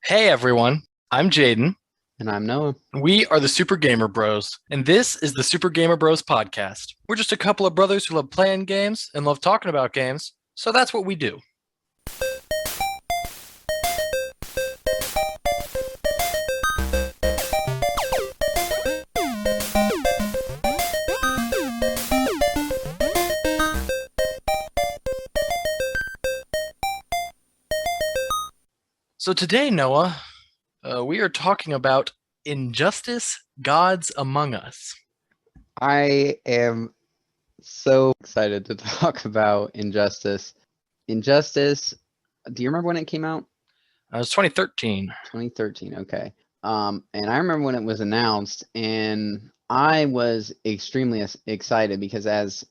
Hey everyone, I'm Jaden. And I'm Noah. We are the Super Gamer Bros, and this is the Super Gamer Bros podcast. We're just a couple of brothers who love playing games and love talking about games, so that's what we do. So today, Noah, we are talking about Injustice Gods Among Us. I am so excited to talk about Injustice. Injustice, do you remember when it came out? It was 2013. 2013, okay. And I remember when it was announced, and I was extremely excited because as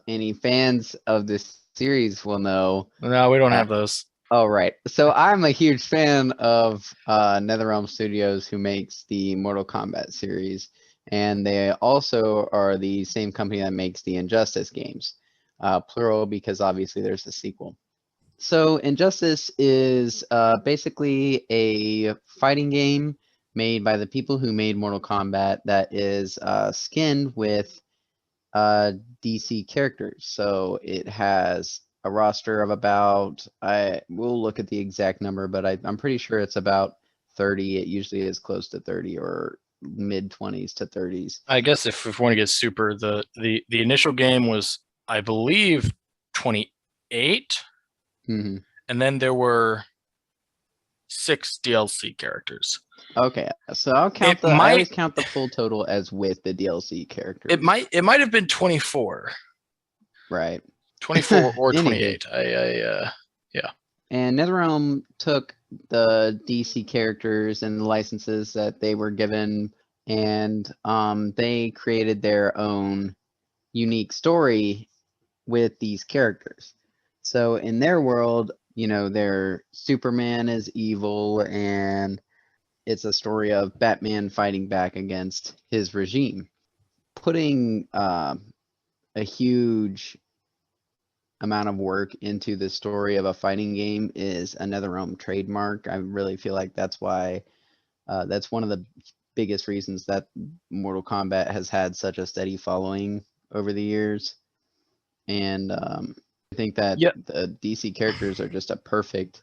any fans of this series will know, No, we don't uh, have those. oh, right. So I'm a huge fan of NetherRealm Studios, who makes the Mortal Kombat series, and they also are the same company that makes the Injustice games, plural because obviously there's a sequel. So Injustice is basically a fighting game made by the people who made Mortal Kombat that is skinned with uh, DC characters. So it has a roster of about, I will look at the exact number, but I'm pretty sure it's about 30. It usually is close to 30 or mid 20s to 30s. I guess if we want to get super, the initial game was, I believe, 28, Hmm. and then there were 6 DLC characters. Okay, so I'll It count I might always count the full total as with the DLC it characters, might it might have been 24, right? 24 or Anywho, 28. I yeah. and NetherRealm took the DC characters and the licenses that they were given, and they created their own unique story with these characters. So in their world, their Superman is evil, and it's a story of Batman fighting back against his regime. Putting a huge amount of work into the story of a fighting game is a NetherRealm trademark. I really feel like that's why that's one of the biggest reasons that Mortal Kombat has had such a steady following over the years. And I think that Yeah. the DC characters are just a perfect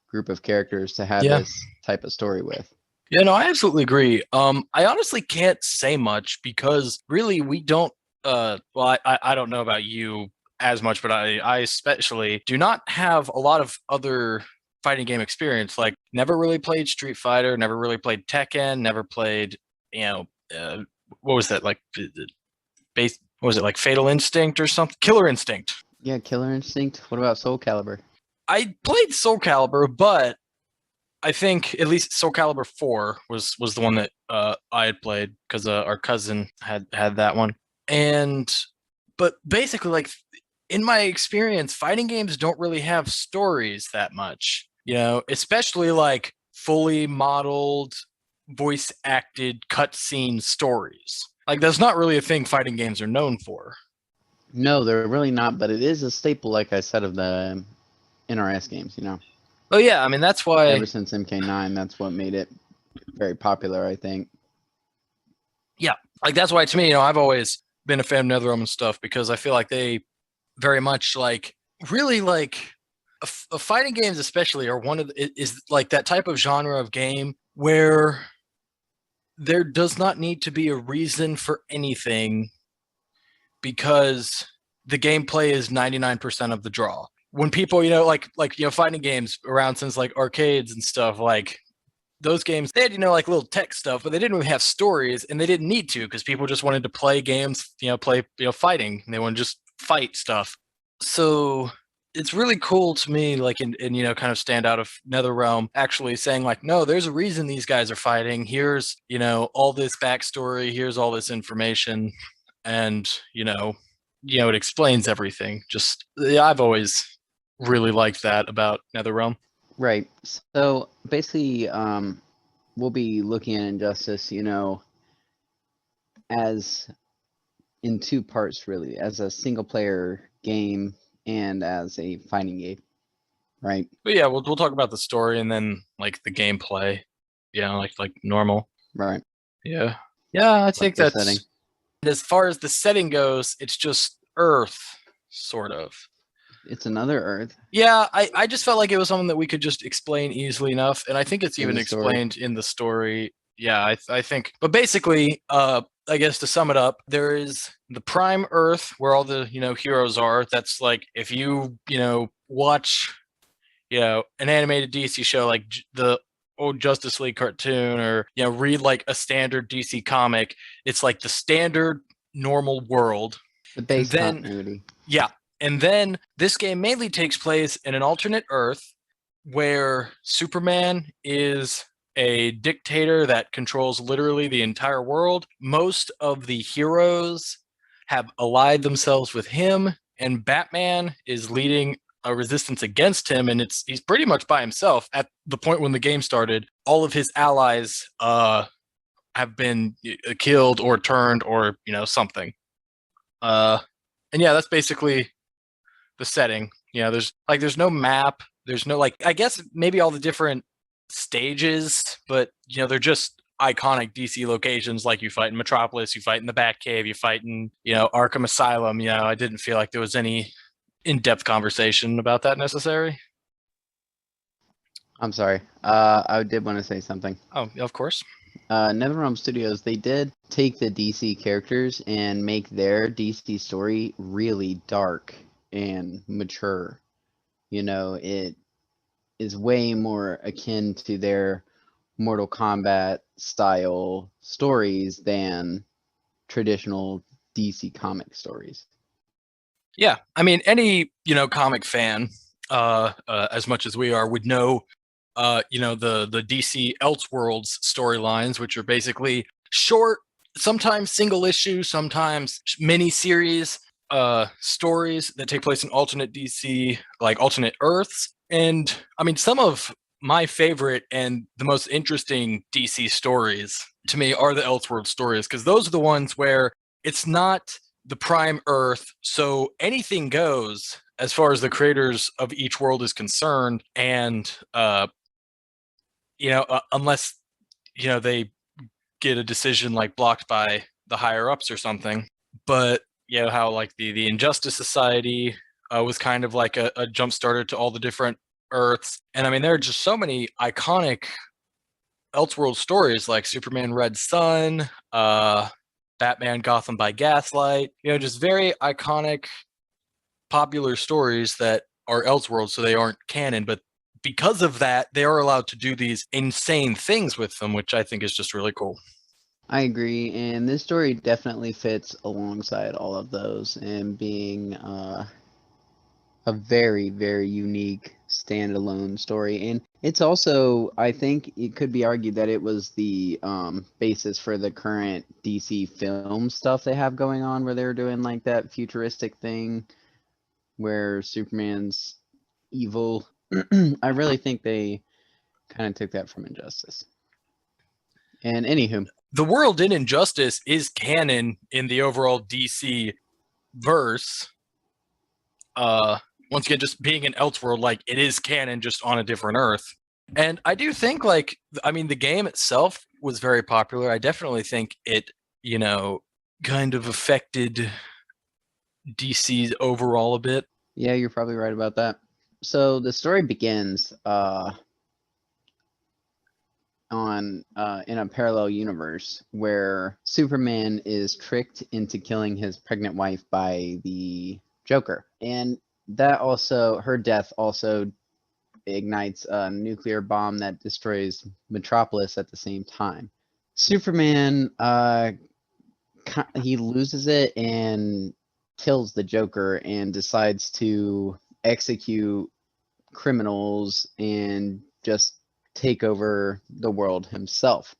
group of characters to have Yeah. this type of story with. Yeah, no, I absolutely agree. I honestly can't say much because really we don't well I don't know about you as much, but I especially do not have a lot of other fighting game experience. Like never really played Street Fighter, never really played Tekken, never played, you know, uh, what was that like base what was it like Fatal Instinct or something? Killer Instinct. Yeah, Killer Instinct. What about Soul Calibur? I played Soul Calibur, but I think at least Soul Calibur 4 was the one that I had played because our cousin had that one. And but basically, like in my experience, fighting games don't really have stories that much. Especially like fully modeled, voice acted cutscene stories. Like that's not really a thing fighting games are known for. No, they're really not, but it is a staple, like I said, of the NRS games. Oh yeah, I mean that's Ever why. since MK9, that's what made it very popular, I think. Yeah, like that's why to me, I've always been a fan of NetherRealm and stuff because I feel like they very much like really like fighting games especially are one of is like that type of genre of game where there does not need to be a reason for anything because the gameplay is 99% of the draw. When people, fighting games around since like arcades and stuff, like those games, they had, like little tech stuff, but they didn't really have stories and they didn't need to because people just wanted to play games, play, fighting. And they want to just fight stuff. So it's really cool to me, like in kind of stand out of NetherRealm actually saying like, no, there's a reason these guys are fighting. Here's, all this backstory, here's all this information, and it explains everything. Just yeah, I've always really liked that about NetherRealm. Right. So basically, we'll be looking at Injustice, as in two parts, really, as a single player game and as a fighting game. right? But yeah, we'll talk about the story and then like the gameplay. Yeah, like normal. Right. Yeah. Yeah, I Like think the setting. that's as far as the setting goes, it's just Earth, sort of. It's another Earth Yeah, I just felt like it was something that we could just explain easily enough, and I think it's in even the story. explained in the story. Yeah, I think. But basically, I guess to sum it up, there is the Prime Earth where all the heroes are. That's like if you watch an animated DC show like the old Justice League cartoon, or read like a standard DC comic, it's like the standard normal world. The And base then continuity. yeah, and then this game mainly takes place in an alternate Earth where Superman is a dictator that controls literally the entire world. Most of the heroes have allied themselves with him, and Batman is leading a resistance against him, and he's pretty much by himself at the point when the game started. All of his allies have been killed or turned or something. Uh, and yeah, that's basically the setting. There's no map. There's no like I guess maybe all the different stages, but they're just iconic DC locations. Like you fight in Metropolis, you fight in the Batcave, you fight in Arkham Asylum. I didn't feel like there was any in-depth conversation about that necessary. I'm sorry. I did want to say something. Oh, of course. NetherRealm Studios, they did take the DC characters and make their DC story really dark and mature. It is way more akin to their Mortal Kombat style stories than traditional DC comic stories. Yeah, I mean, any comic fan, as much as we are, would know, the DC Elseworlds storylines, which are basically short, sometimes single issue, sometimes mini series, stories that take place in alternate DC, like alternate Earths. And I mean, some of my favorite and the most interesting DC stories to me are the Elseworld stories, because those are the ones where it's not the prime Earth, so anything goes as far as the creators of each world is concerned, and unless they get a decision like blocked by the higher ups or something. But how like the Injustice Society was kind of like a jump starter to all the different Earths, and I mean there are just so many iconic Elseworld stories like Superman Red Sun, Batman Gotham by Gaslight, just very iconic, popular stories that are Elseworlds, so they aren't canon. But because of that, they are allowed to do these insane things with them, which I think is just really cool. I agree, and this story definitely fits alongside all of those and being a very, very unique standalone story. And it's also, I think it could be argued that it was the basis for the current DC film stuff they have going on, where they're doing like that futuristic thing where Superman's evil. I really think they kind of took that from Injustice. And anywho, The world in Injustice is canon in the overall DC verse. Uh, Once again, just being an Elseworld, like it is canon, just on a different Earth. And I do think, like, I mean, the game itself was very popular. I definitely think it, kind of affected DC's overall a bit. yeah, you're probably right about that. So the story begins on in a parallel universe where Superman is tricked into killing his pregnant wife by the Joker, and that also her death also ignites a nuclear bomb that destroys Metropolis at the same time. Superman he loses it and kills the Joker and decides to execute criminals and just take over the world himself.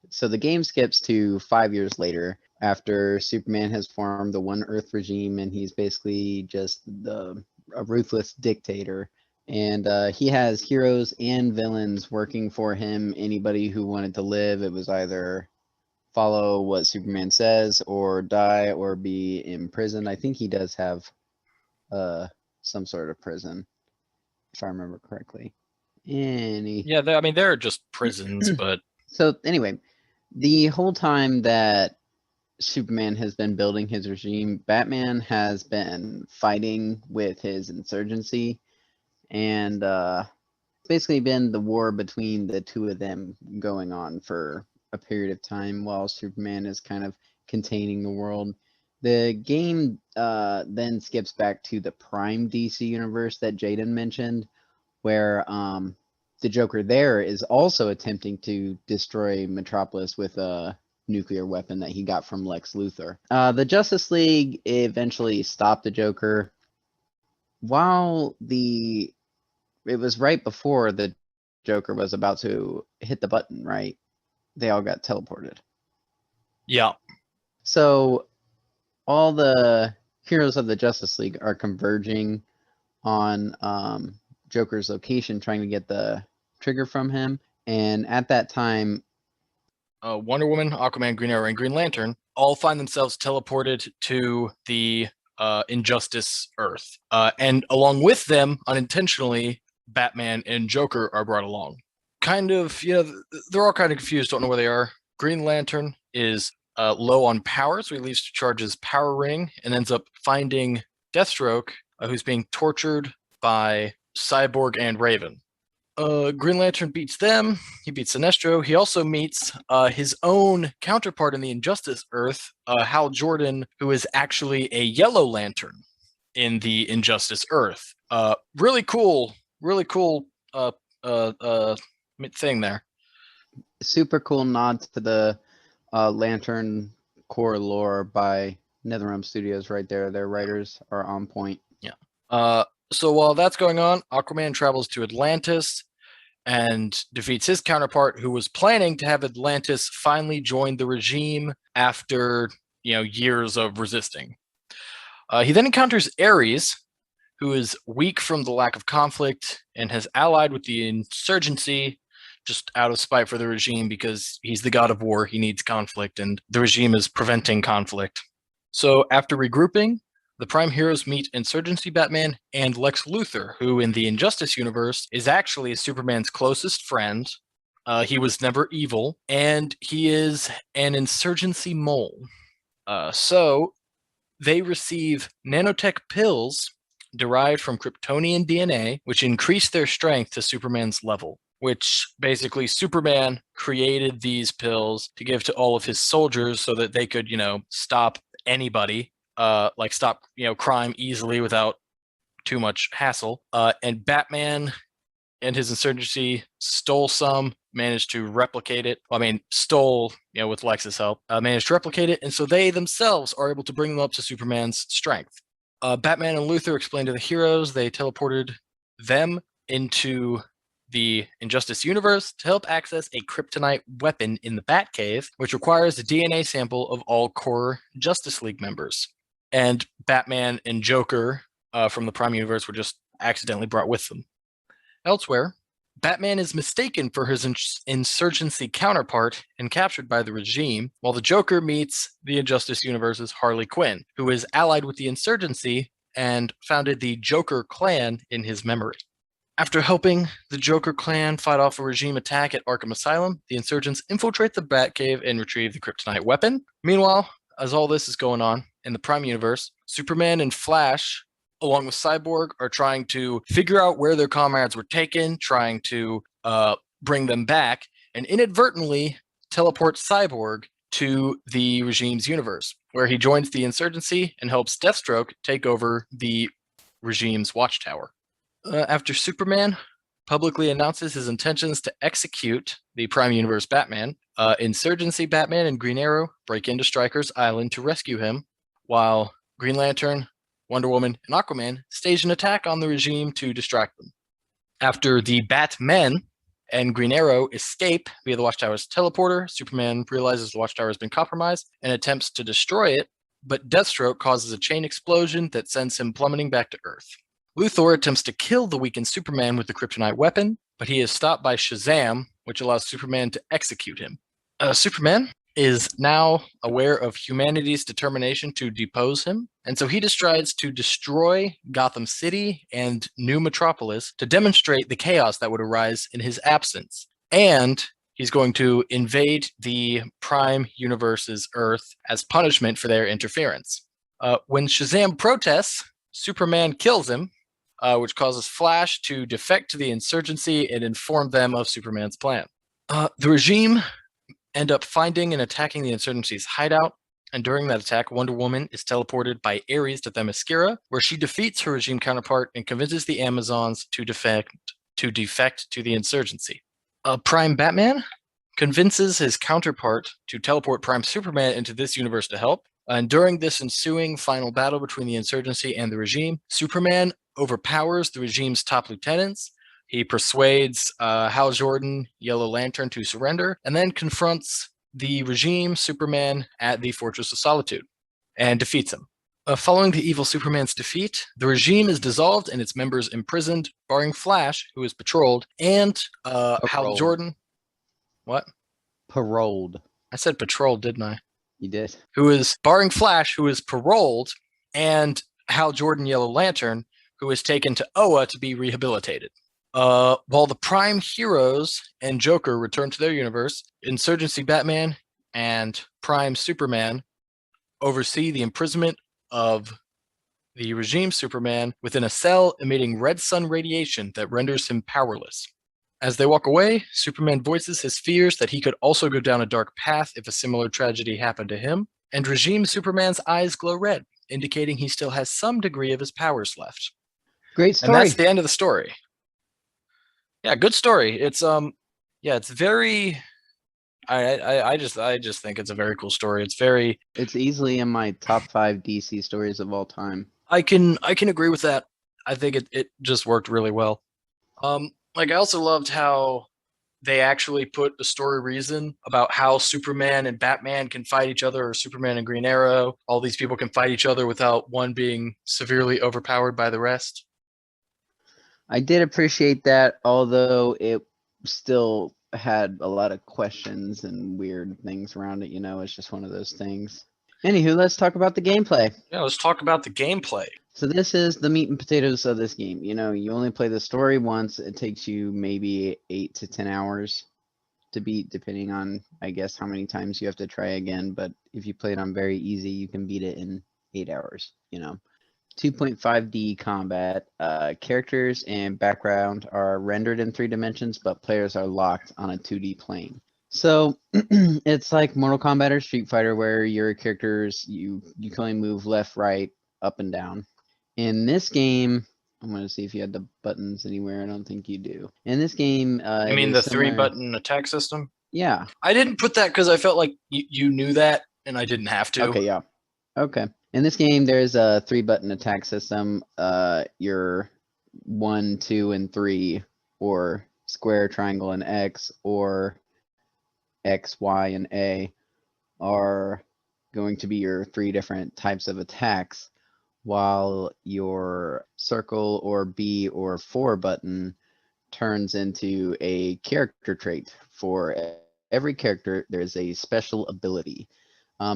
So the game skips to 5 years later after Superman has formed the One Earth regime and he's basically just a ruthless dictator. And he has heroes and villains working for him. Anybody who wanted to live, it was either follow what Superman says or die or be imprisoned. I think he does have uh, some sort of prison. if I remember correctly. Any Yeah, I mean, they're just prisons, but So anyway, the whole time that Superman has been building his regime, Batman has been fighting with his insurgency, and basically been the war between the two of them going on for a period of time while Superman is kind of containing the world. The game then skips back to the Prime DC universe that Jaden mentioned, where the Joker there is also attempting to destroy Metropolis with a nuclear weapon that he got from Lex Luthor. The Justice League eventually stopped the Joker. While it was right before the Joker was about to hit the button, right? They all got teleported. yeah. So all the heroes of the Justice League are converging on Joker's location, trying to get the trigger from him. And at that time, Wonder Woman, Aquaman, Green Arrow, and Green Lantern all find themselves teleported to the Injustice Earth. And along with them, unintentionally, Batman and Joker are brought along. Kind of, they're all kind of confused, don't know where they are. Green Lantern is low on power, so he leaves to charge his power ring and ends up finding Deathstroke, who's being tortured by Cyborg and Raven. Green Lantern beats them. He beats Sinestro. He also meets his own counterpart in the Injustice Earth, Hal Jordan, who is actually a Yellow Lantern in the Injustice Earth. Really cool uh, thing there. super cool nod to the Lantern core lore by NetherRealm Studios right there. Their writers are on point. Yeah. So while that's going on, Aquaman travels to Atlantis and defeats his counterpart, who was planning to have Atlantis finally join the regime after years of resisting. He then encounters Ares, who is weak from the lack of conflict and has allied with the insurgency just out of spite for the regime because he's the god of war. He needs conflict, and the regime is preventing conflict. So after regrouping, the Prime heroes meet Insurgency Batman and Lex Luthor, who in the Injustice universe is actually Superman's closest friend. He was never evil, and he is an insurgency mole. So they receive nanotech pills derived from Kryptonian DNA, which increase their strength to Superman's level. Which basically Superman created these pills to give to all of his soldiers so that they could, stop anybody, stop, crime easily without too much hassle. And Batman and his insurgency stole some, managed to replicate it. Well, I mean, stole, with Lex's help, managed to replicate it. And so they themselves are able to bring them up to Superman's strength. Batman and Luthor explained to the heroes they teleported them into the Injustice universe to help access a kryptonite weapon in the Batcave, which requires a DNA sample of all core Justice League members. And Batman and Joker from the Prime universe were just accidentally brought with them. Elsewhere, Batman is mistaken for his insurgency counterpart and captured by the regime, while the Joker meets the Injustice universe's Harley Quinn, who is allied with the insurgency and founded the Joker clan in his memory. After helping the Joker clan fight off a regime attack at Arkham Asylum, the insurgents infiltrate the Batcave and retrieve the kryptonite weapon. Meanwhile, as all this is going on in the Prime universe, Superman and Flash, along with Cyborg, are trying to figure out where their comrades were taken, trying to bring them back, and inadvertently teleport Cyborg to the regime's universe, where he joins the insurgency and helps Deathstroke take over the regime's watchtower. After Superman publicly announces his intentions to execute the Prime Universe Batman, Insurgency Batman and Green Arrow break into Stryker's Island to rescue him, while Green Lantern, Wonder Woman, and Aquaman stage an attack on the regime to distract them. After the Batmen and Green Arrow escape via the Watchtower's teleporter, Superman realizes the Watchtower has been compromised and attempts to destroy it, but Deathstroke causes a chain explosion that sends him plummeting back to Earth. Luthor attempts to kill the weakened Superman with the kryptonite weapon, but he is stopped by Shazam, which allows Superman to execute him. Superman is now aware of humanity's determination to depose him, and so he decides to destroy Gotham City and New Metropolis to demonstrate the chaos that would arise in his absence. And he's going to invade the Prime Universe's Earth as punishment for their interference. When Shazam protests, Superman kills him, which causes Flash to defect to the insurgency and inform them of Superman's plan. The regime end up finding and attacking the insurgency's hideout, and during that attack, Wonder Woman is teleported by Ares to Themyscira, where she defeats her regime counterpart and convinces the Amazons to defect to the insurgency. Prime Batman convinces his counterpart to teleport Prime Superman into this universe to help. And during this ensuing final battle between the insurgency and the regime, Superman overpowers the regime's top lieutenants. He persuades Hal Jordan, Yellow Lantern, to surrender, and then confronts the regime, Superman, at the Fortress of Solitude and defeats him. Following the evil Superman's defeat, the regime is dissolved and its members imprisoned, barring Flash, who is patrolled, and Hal Paroled. Jordan. What? Paroled. I said patrolled, didn't I? You did. Who is barring Flash, who is paroled, and Hal Jordan, Yellow Lantern, who is taken to Oa to be rehabilitated. While the Prime heroes and Joker return to their universe, Insurgency Batman and Prime Superman oversee the imprisonment of the regime Superman within a cell emitting red sun radiation that renders him powerless. As they walk away, Superman voices his fears that he could also go down a dark path if a similar tragedy happened to him, and regime Superman's eyes glow red, indicating he still has some degree of his powers left. Great story. And that's the end of the story. Yeah, good story. It's it's very. I just think it's a very cool story. It's easily in my top 5 DC stories of all time. I can agree with that. I think it just worked really well. Like I also loved how they actually put a story reason about how Superman and Batman can fight each other, or Superman and Green Arrow. All these people can fight each other without one being severely overpowered by the rest. I did appreciate that, although it still had a lot of questions and weird things around it. It's just one of those things. Anywho, let's talk about the gameplay. Yeah, let's talk about the gameplay. So this is the meat and potatoes of this game. You only play the story once. It takes you maybe 8 to 10 hours to beat, depending on, I guess, how many times you have to try again. But if you play it on very easy, you can beat it in 8 hours. 2.5D combat. Characters and background are rendered in 3 dimensions, but players are locked on a 2D plane. So it's like Mortal Kombat or Street Fighter, where your characters, you can only move left, right, up, and down. In this game, I'm going to see if you had the buttons anywhere. I don't think you do. In this game, You mean the 3-button attack system? Yeah. I didn't put that because I felt like you knew that, and I didn't have to. Okay, yeah. Okay. In this game, there's a 3-button attack system. Your 1, 2, and 3, or square, triangle, and X, or X, Y, and A, are going to be your 3 different types of attacks, while your circle or B or 4 button turns into a character trait. For every character, there's a special ability.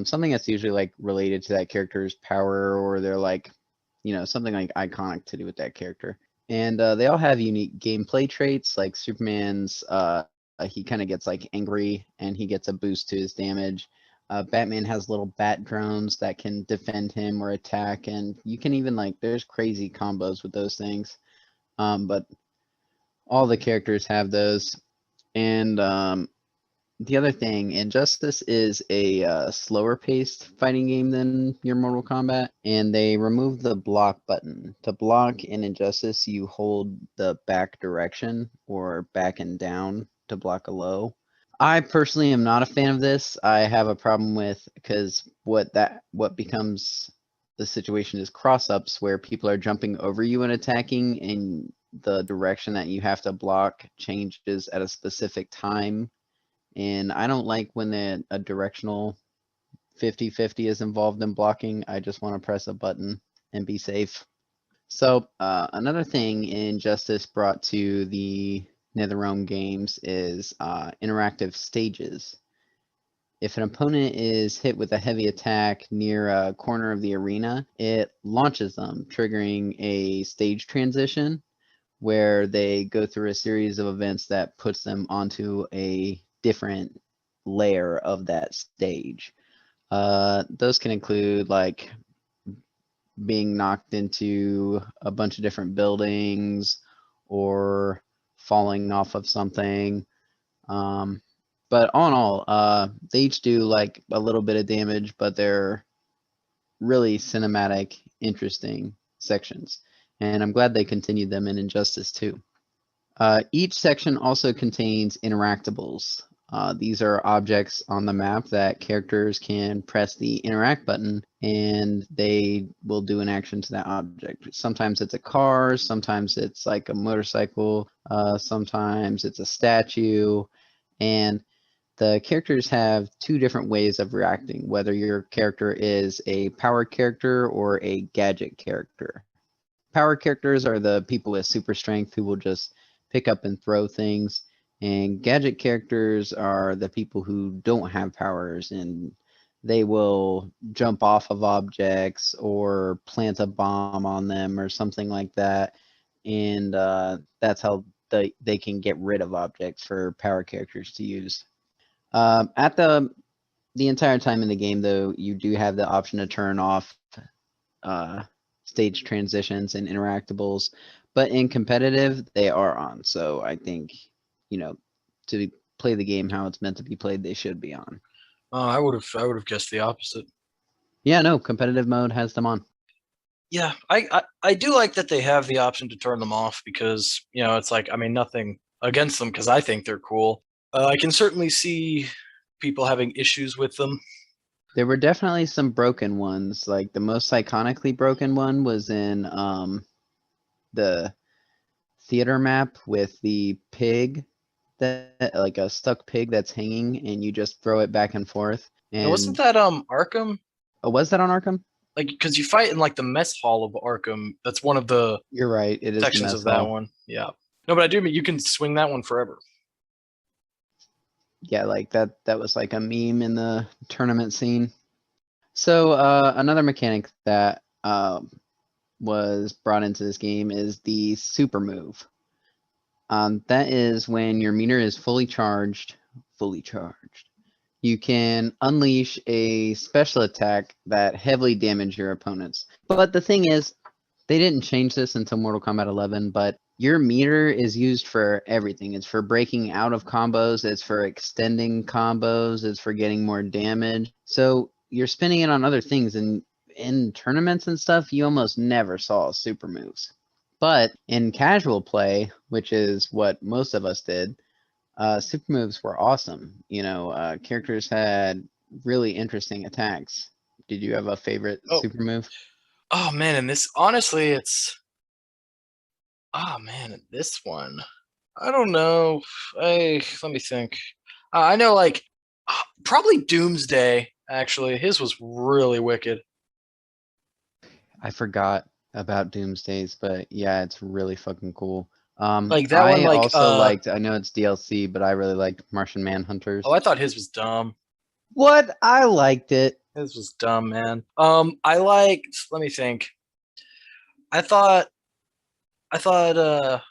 Something that's usually like related to that character's power, or they're like, something like iconic to do with that character. And they all have unique gameplay traits. Like Superman's, he kind of gets like angry and he gets a boost to his damage. Batman has little bat drones that can defend him or attack, and you can even there's crazy combos with those things. But all the characters have those. And the other thing, Injustice is a slower paced fighting game than your Mortal Kombat, and they removed the block button. To block in Injustice, you hold the back direction or back and down to block a low. I personally am not a fan of this. I have a problem with, because what becomes the situation is cross-ups, where people are jumping over you and attacking, and the direction that you have to block changes at a specific time. And I don't like when a directional 50-50 is involved in blocking. I just want to press a button and be safe. So another thing Injustice brought to the NetherRealm games is interactive stages. If an opponent is hit with a heavy attack near a corner of the arena, it launches them, triggering a stage transition where they go through a series of events that puts them onto a different layer of that stage. Those can include like being knocked into a bunch of different buildings or falling off of something. But all in all, they each do like a little bit of damage, but they're really cinematic, interesting sections. And I'm glad they continued them in Injustice 2. Each section also contains interactables. These are objects on the map that characters can press the interact button and they will do an action to that object. Sometimes it's a car, sometimes it's like a motorcycle, sometimes it's a statue, and the characters have two different ways of reacting, whether your character is a power character or a gadget character. Power characters are the people with super strength who will just pick up and throw things, and gadget characters are the people who don't have powers and they will jump off of objects or plant a bomb on them or something like that. And that's how they can get rid of objects for power characters to use. At the entire time in the game, though, you do have the option to turn off uh, stage transitions and interactables, but in competitive, they are on. So I think, you know, to play the game how it's meant to be played, they should be on. I would have guessed the opposite. Yeah, no, competitive mode has them on. Yeah, I do like that they have the option to turn them off because it's like, I mean, nothing against them because I think they're cool. I can certainly see people having issues with them. There were definitely some broken ones. Like the most iconically broken one was in the theater map with the pig that like a stuck pig that's hanging and you just throw it back and forth. And wasn't And that Arkham? oh, was that on Arkham? Like, because you fight in like the mess hall of Arkham. That's one of the You're right. It is the sections mess of that hall. one. Yeah. No, but I do mean you can swing that one forever. Yeah, like that was like a meme in the tournament scene. So another mechanic that was brought into this game is the super move. That is when your meter is fully charged. Fully charged. You can unleash a special attack that heavily damage your opponents. But the thing is, they didn't change this until Mortal Kombat 11, but your meter is used for everything. It's for breaking out of combos, it's for extending combos, it's for getting more damage. So you're spending it on other things, and in tournaments and stuff, you almost never saw super moves. But in casual play, which is what most of us did, super moves were awesome. Characters had really interesting attacks. Did you have a favorite Oh, super move? oh man, and this honestly, it's oh man, this one. I don't know. Let me think. I know, like probably Doomsday. Actually, his was really wicked. I forgot about Doomsdays, but yeah, it's really fucking cool. Like that one, I like also liked, I know it's DLC, but I really liked Martian Manhunters. oh, I thought his was dumb. What? I liked it. His was dumb, man. I liked. Let me think. I thought. I thought.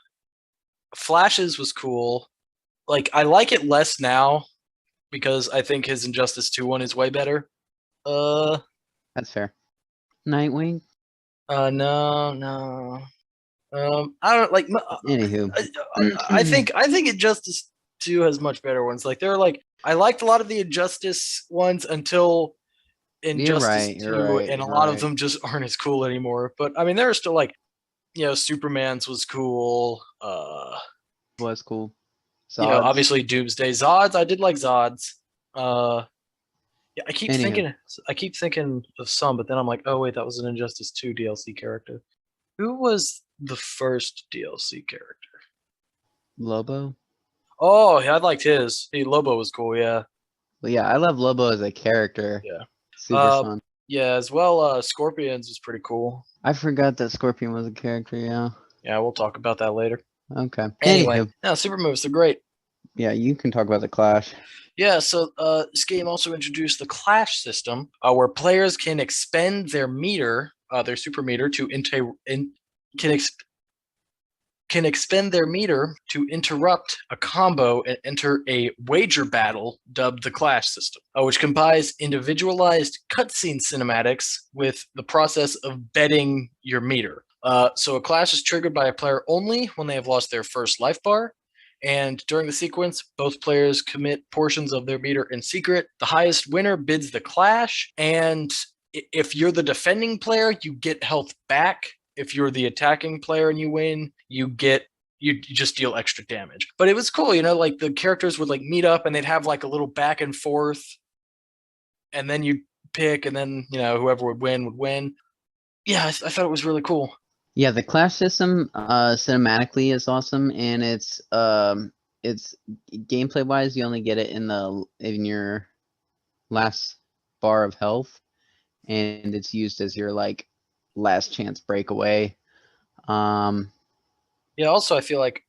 Flashes was cool. Like I like it less now because I think his Injustice 2 one is way better. Uh, That's fair. Nightwing? no, no. I don't like. Anywho. I think Injustice 2 has much better ones. Like they're like I liked a lot of the Injustice ones until You're Injustice right, you're 2, right, and a you're lot of right. them just aren't as cool anymore. But I mean, there are still like Superman's was cool. Was cool. Zods. Obviously Doomsday, Zods. I did like Zods. Uh, yeah, Anywho. I keep thinking of some, but then I'm like, oh wait, that was an Injustice 2 DLC character. Who was the first DLC character? Lobo? Oh, yeah, I liked his. Hey, Lobo was cool. Yeah, Well, yeah, I love Lobo as a character. yeah. Super Uh, fun. yeah, as well. Scorpions was pretty cool. I forgot that Scorpion was a character, yeah. Yeah, we'll talk about that later. Okay. Anyway, Anywho. no, super moves are great. Yeah, you can talk about the Clash. Yeah, so this game also introduced the Clash system, where players can expend their meter, their super meter, can ex- can expend their meter to interrupt a combo and enter a wager battle dubbed the Clash system, which combines individualized cutscene cinematics with the process of betting your meter. So a clash is triggered by a player only when they have lost their first life bar. And during the sequence, both players commit portions of their meter in secret. The highest winner bids the clash. And if you're the defending player, you get health back. If you're the attacking player and you win, you just deal extra damage. But it was cool, like the characters would like meet up and they'd have like a little back and forth, and then you pick, and then whoever would win. Yeah, I thought it was really cool. Yeah, the Clash system cinematically is awesome, and it's gameplay wise, you only get it in your last bar of health, and it's used as your like last chance breakaway. Yeah, also I feel like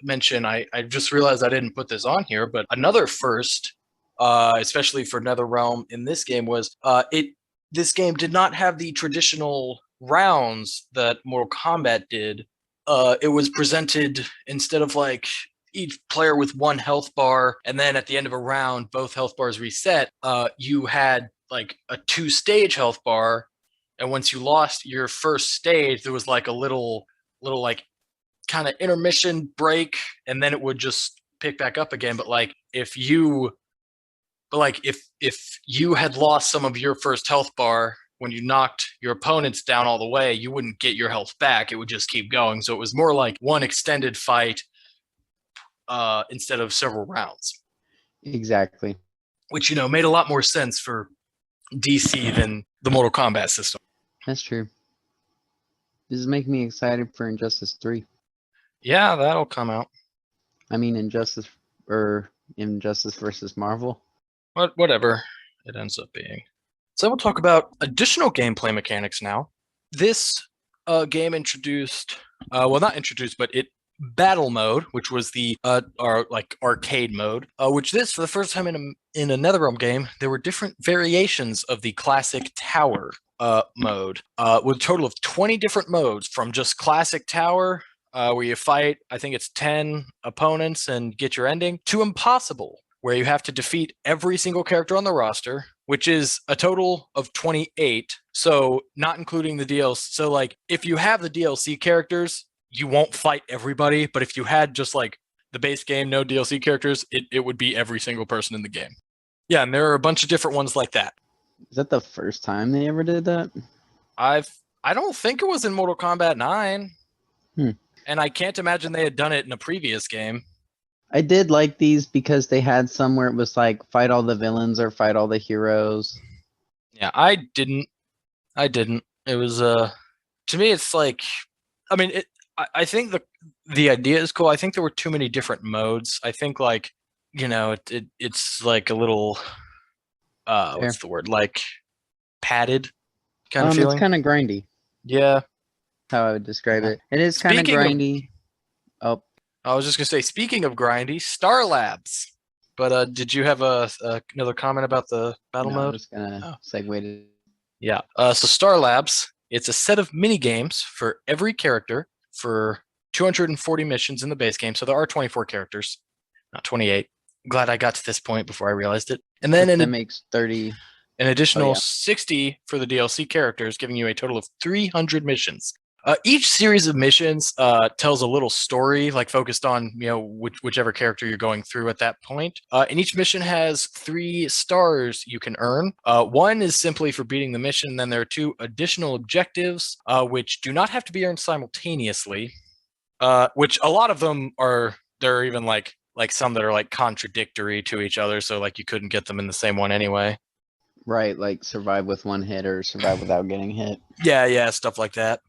mention I just realized I didn't put this on here, but another first, especially for NetherRealm in this game was this game did not have the traditional rounds that Mortal Kombat did. It was presented instead of like each player with one health bar, and then at the end of a round, both health bars reset. You had like a two-stage health bar, and once you lost your first stage, there was like a little like kind of intermission break, and then it would just pick back up again. But like if you had lost some of your first health bar when you knocked your opponents down all the way, you wouldn't get your health back. It would just keep going. So it was more like one extended fight instead of several rounds, Exactly. which made a lot more sense for DC than the Mortal Kombat system. That's true. This is making me excited for Injustice 3. Yeah, that'll come out. I mean, Injustice versus Marvel. Whatever it ends up being. So we'll talk about additional gameplay mechanics now. This game introduced, well, not introduced, but it battle mode, which was the like arcade mode. Which this for the first time in a NetherRealm game, there were different variations of the classic tower mode, with a total of 20 different modes, from just classic tower, where you fight, I think it's 10 opponents and get your ending, to impossible, where you have to defeat every single character on the roster, which is a total of 28. So not including the DLC. So like if you have the DLC characters, you won't fight everybody. But if you had just like the base game, no DLC characters, it would be every single person in the game. Yeah, and there are a bunch of different ones like that. Is that the first time they ever did that? I don't think it was in Mortal Kombat 9. Hmm. And I can't imagine they had done it in a previous game. I did like these because they had some where it was like fight all the villains or fight all the heroes. Yeah, I didn't. It was to me it's like, I mean I think the idea is cool. I think there were too many different modes. I think like, it's like a little what's the word? Like padded kind of It's feeling. kind of grindy. Yeah. How I would describe Yeah. it. It is kind of Speaking of, grindy. Oh, I was just gonna say, speaking of grindy, Star Labs. But did you have another comment about the battle no, I'm mode? just gonna Oh. segue to. Yeah. So Star Labs, it's a set of mini games for every character for 240 missions in the base game. So there are 24 characters, not 28. Glad I got to this point before I realized it. And then That makes 30. an additional Oh, yeah. 60 for the DLC characters, giving you a total of 300 missions. Each series of missions tells a little story, like focused on whichever character you're going through at that point. And each mission has 3 stars you can earn. One is simply for beating the mission. Then there are 2 additional objectives, which do not have to be earned simultaneously. Which a lot of them are. There are even like some that are like contradictory to each other. So like you couldn't get them in the same one anyway. Right, like survive with one hit or survive without getting hit. Yeah, stuff like that.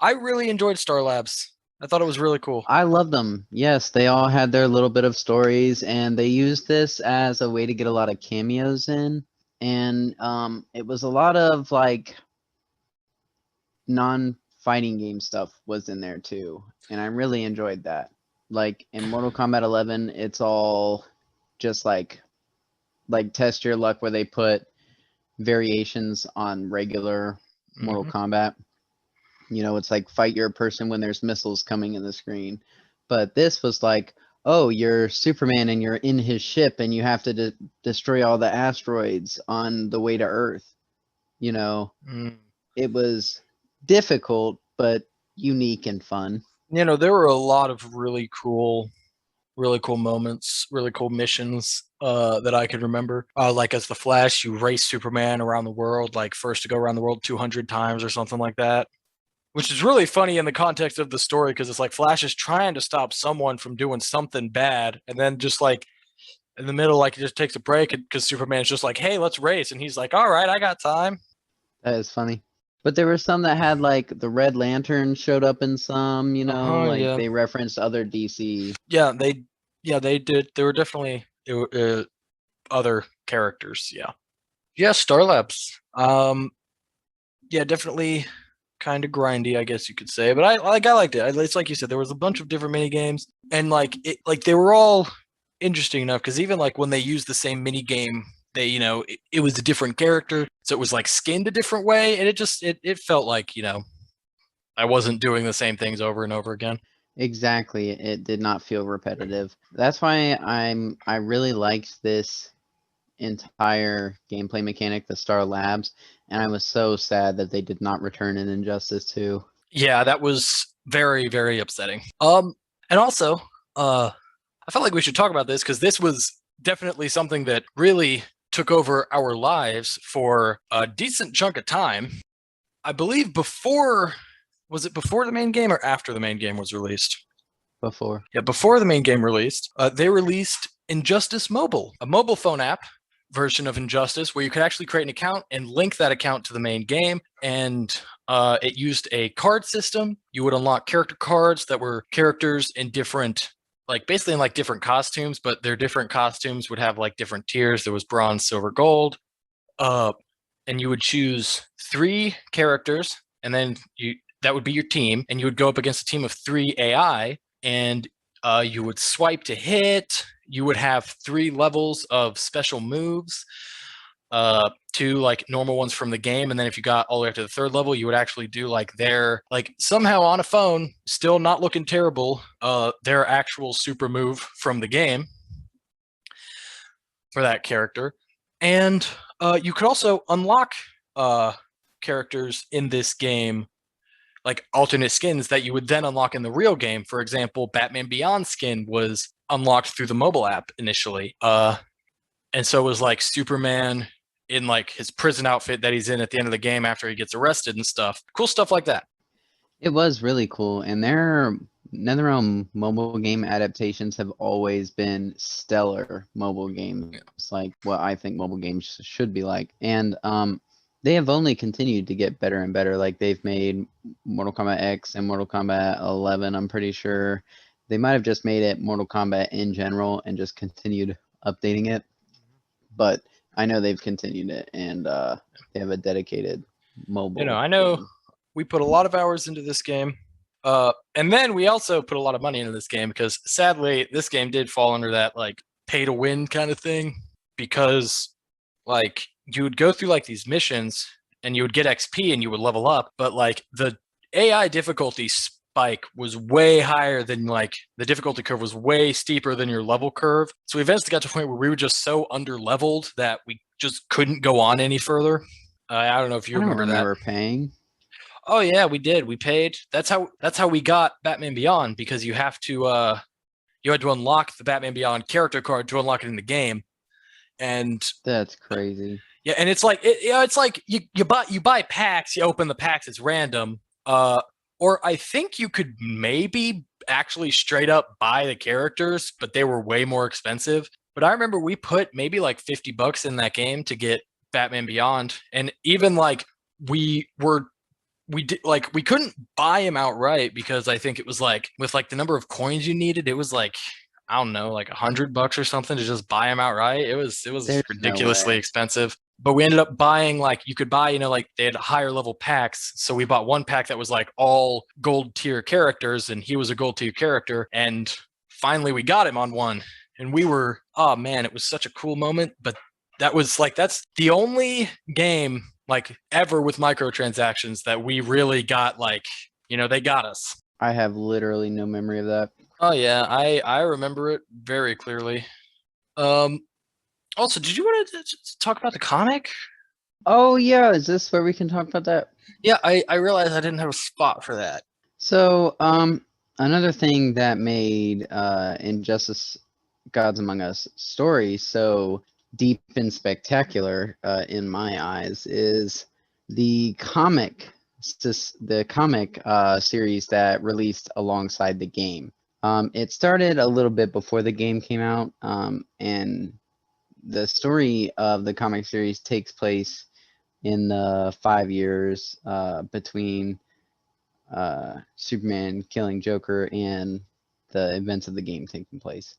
I really enjoyed Star Labs. I thought it was really cool. I love them. Yes, they all had their little bit of stories, and they used this as a way to get a lot of cameos in. And it was a lot of like non-fighting game stuff was in there too, and I really enjoyed that. like in Mortal Kombat 11, it's all just like test your luck where they put variations on regular Mortal Kombat. You know, it's like fight your person when there's missiles coming in the screen. But this was like, oh, you're Superman and you're in his ship and you have to destroy all the asteroids on the way to Earth. You know, it was difficult, but unique and fun. You know, there were a lot of really cool moments, really cool missions that I could remember. Like as the Flash, you race Superman around the world, like first to go around the world 200 times or something like that. Which is really funny in the context of the story because it's like Flash is trying to stop someone from doing something bad, and then just like in the middle, like he just takes a break because Superman's just like, "Hey, let's race," and he's like, "All right, I got time." That is funny. But there were some that had like the Red Lantern showed up in some, you know, like Yeah, they referenced other DC. yeah, they did. There were definitely other characters. Yeah, yeah, Star Labs. Yeah, definitely kind of grindy, I guess you could say. But I liked it. It's like you said, there was a bunch of different mini games, and like they were all interesting enough because even like when they used the same mini game, they it was a different character, so it was like skinned a different way, and it felt like I wasn't doing the same things over and over again. Exactly. It did not feel repetitive. That's why I really liked this entire gameplay mechanic, the Star Labs, and I was so sad that they did not return in Injustice 2. Yeah, that was very, very upsetting. And also, I felt like we should talk about this because this was definitely something that really took over our lives for a decent chunk of time. I believe was it before the main game or after the main game was released? Before. Yeah, before the main game released, they released Injustice Mobile, a mobile phone app version of Injustice where you could actually create an account and link that account to the main game. And it used a card system. You would unlock character cards that were characters in different, like basically in like different costumes, but their different costumes would have like different tiers. There was bronze, silver, gold. And you would choose 3 characters, and then that would be your team, and you would go up against a team of 3 AI, and you would swipe to hit. You would have 3 levels of special moves, 2 like normal ones from the game, and then if you got all the way up to the 3rd level, you would actually do like their like somehow on a phone, still not looking terrible, their actual super move from the game for that character. And you could also unlock characters in this game, like alternate skins that you would then unlock in the real game. For example, Batman Beyond skin was unlocked through the mobile app initially. And so it was like Superman in like his prison outfit that he's in at the end of the game after he gets arrested and stuff. Cool stuff like that. It was really cool, and their NetherRealm mobile game adaptations have always been stellar mobile games, like what I think mobile games should be like. And they have only continued to get better and better. Like they've made Mortal Kombat X and Mortal Kombat 11, I'm pretty sure. They might have just made it Mortal Kombat in general and just continued updating it. But I know they've continued it, and they have a dedicated mobile I know game. we put a lot of hours into this game. And then we also put a lot of money into this game because sadly, this game did fall under that like pay to win kind of thing because like you would go through like these missions and you would get XP and you would level up, but like the AI difficulty spike was way higher than like the difficulty curve was way steeper than your level curve. So we eventually got to a point where we were just so under leveled that we just couldn't go on any further. I don't know if you I don't remember that. remember paying. Oh yeah, we did. We paid. That's how we got Batman Beyond because you had to unlock the Batman Beyond character card to unlock it in the game. And That's crazy. yeah, and it's like it's like you buy packs, you open the packs, it's random. Or I think you could maybe actually straight up buy the characters, but they were way more expensive. But I remember we put maybe like $50 in that game to get Batman Beyond, and even like we were we did like we couldn't buy him outright because I think it was like with like the number of coins you needed, it was like I don't know, like $100 or something to just buy him outright. It was There's no ridiculously way. expensive. But we ended up buying like you could buy, like they had higher level packs. So we bought one pack that was like all gold tier characters, and he was a gold tier character. And finally we got him on one, and we were, oh man, it was such a cool moment. But that's the only game like ever with microtransactions that we really got, like, they got us. I have literally no memory of that. Oh yeah, I remember it very clearly. Um, Also, did you want to talk about the comic? Oh yeah, is this where we can talk about that? Yeah, I realized I didn't have a spot for that. So, another thing that made Injustice Gods Among Us story so deep and spectacular in my eyes is the comic series that released alongside the game. It started a little bit before the game came out, and the story of the comic series takes place in the 5 years between Superman killing Joker and the events of the game taking place.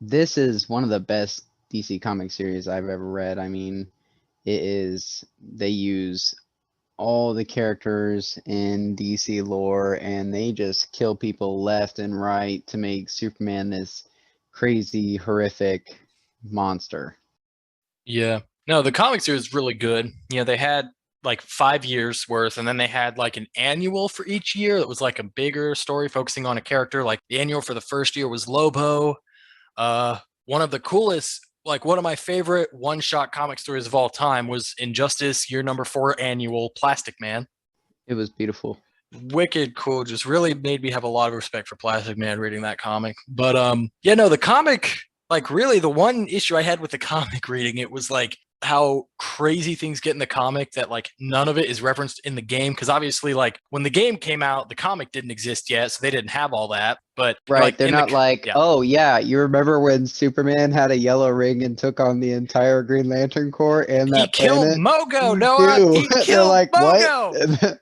This is one of the best DC comic series I've ever read. I mean, they use all the characters in DC lore and they just kill people left and right to make Superman this crazy, horrific monster. Yeah. No, the comic series is really good. They had like 5 years worth, and then they had like an annual for each year that was like a bigger story focusing on a character. Like the annual for the first year was Lobo. One of the coolest, like one of my favorite one-shot comic stories of all time was Injustice Year Number 4 annual Plastic Man. It was beautiful. Wicked cool. Just really made me have a lot of respect for Plastic Man reading that comic. But yeah, no, the comic, like really the one issue I had with the comic reading it was like how crazy things get in the comic that like none of it is referenced in the game, because obviously like when the game came out the comic didn't exist yet, so they didn't have all that. But Right, like they're not like, yeah. oh yeah, you remember when Superman had a yellow ring and took on the entire Green Lantern Corps and He that killed planet? Mogo, You Noah. do. He They're killed like, what?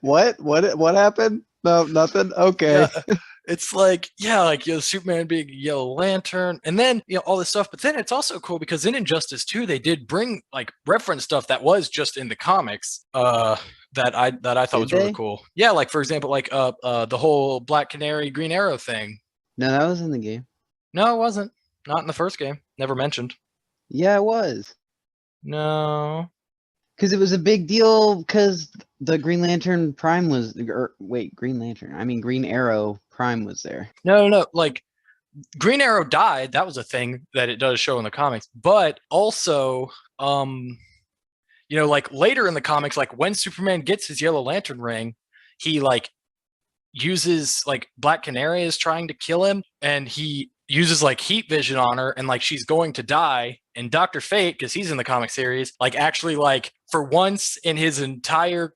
Mogo. What happened? No, nothing. Okay. Yeah, it's like, yeah, like Superman being a Yellow Lantern, and then all this stuff. But then it's also cool because in Injustice 2, they did bring like reference stuff that was just in the comics. That I thought Did was really they? cool. Yeah, like for example, like the whole Black Canary Green Arrow thing. No, that was in the game. No, it wasn't. Not in the first game. Never mentioned. Yeah, it was. No. Because it was a big deal because the Green Lantern Prime was, wait, Green Lantern. I mean, Green Arrow Prime was there. No. Like Green Arrow died. That was a thing that it does show in the comics. But also, like later in the comics, like when Superman gets his Yellow Lantern ring, he like uses like Black Canary is trying to kill him, and he uses like heat vision on her, and like she's going to die. And Dr. Fate, because he's in the comic series, like actually like for once in his entire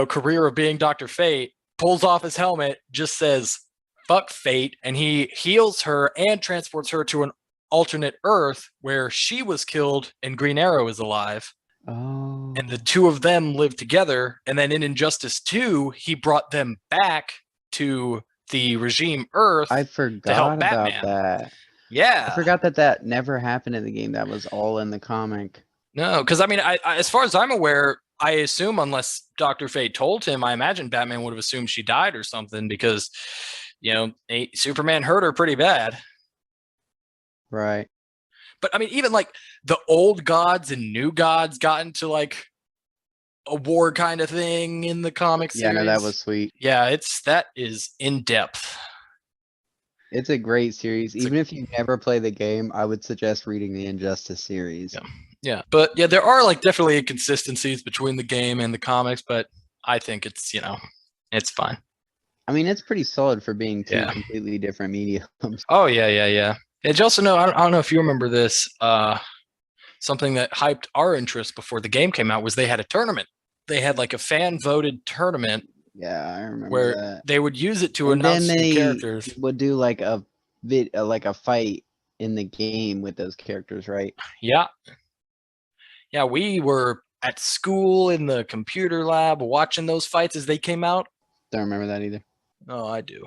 career of being Dr. Fate, pulls off his helmet, just says fuck fate, and he heals her and transports her to an alternate Earth where she was killed and Green Arrow is alive. Oh. And the two of them live together. And then in Injustice 2, he brought them back to the regime Earth I to help forgot about Batman. that. Yeah. I forgot that never happened in the game. That was all in the comic. No, because I mean, I as far as I'm aware, I assume unless Dr. Fate told him, I imagine Batman would have assumed she died or something because, Superman hurt her pretty bad. Right. But I mean, even like the old gods and new gods got into like a war kind of thing in the comic series. Yeah, no, that was sweet. Yeah, that is in depth. It's a great series. Even if you never play the game, I would suggest reading the Injustice series. Yeah. But yeah, there are like definitely inconsistencies between the game and the comics, but I think it's, it's fine. I mean, it's pretty solid for being two completely different mediums. Oh, yeah. And you also know, I don't know if you remember this, something that hyped our interest before the game came out was they had a tournament. They had like a fan-voted tournament. Yeah, I remember where that. They would use it to announce new characters. Would do like a fight in the game with those characters, right? Yeah. Yeah, we were at school in the computer lab watching those fights as they came out. Don't remember that either. Oh, I do.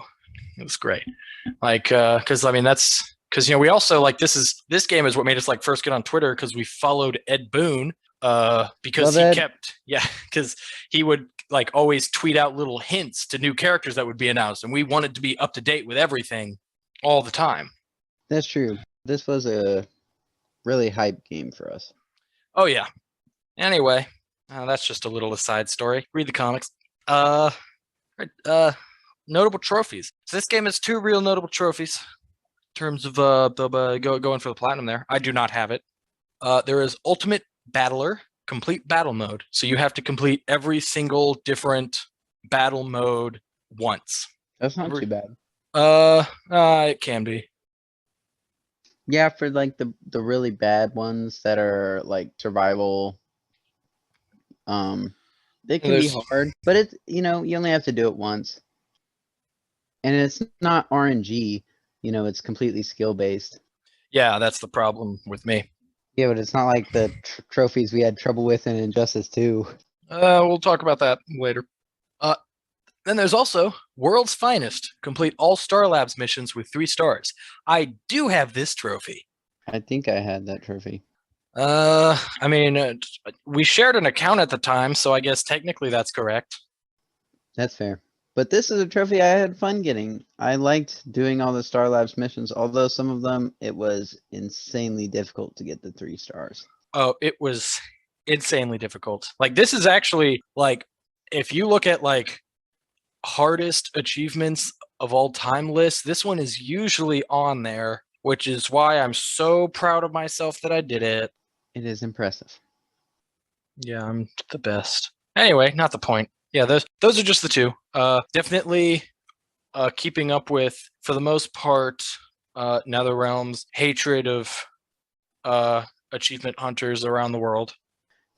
It was great. Like, because I mean, that's because we also like this game is what made us like first get on Twitter because we followed Ed Boon because Love he Ed. because he would like always tweet out little hints to new characters that would be announced, and we wanted to be up to date with everything all the time. That's true. This was a really hype game for us. Oh yeah. Anyway, that's just a little aside story. Read the comics. Notable trophies. So this game has two real notable trophies in terms of going for the platinum there. I do not have it. There is Ultimate Battler, complete battle mode. So you have to complete every single different battle mode once. That's not too bad. It can be. Yeah, for like the really bad ones that are like survival, they can be hard, but it's, you only have to do it once. And it's not RNG, it's completely skill based. Yeah, that's the problem with me. Yeah, but it's not like the trophies we had trouble with in Injustice 2. We'll talk about that later. Then there's also World's Finest. Complete all Star Labs missions with 3 stars. I do have this trophy. I think I had that trophy. I mean, we shared an account at the time, so I guess technically that's correct. That's fair. But this is a trophy I had fun getting. I liked doing all the Star Labs missions, although some of them, it was insanely difficult to get the 3 stars. Oh, it was insanely difficult. Like, this is actually, like, if you look at, like, hardest achievements of all time list, this one is usually on there, which is why I'm so proud of myself that I did it. It is impressive. Yeah, I'm the best. Anyway, not the point. Yeah, those are just the two. Definitely keeping up with, for the most part, NetherRealm's hatred of achievement hunters around the world.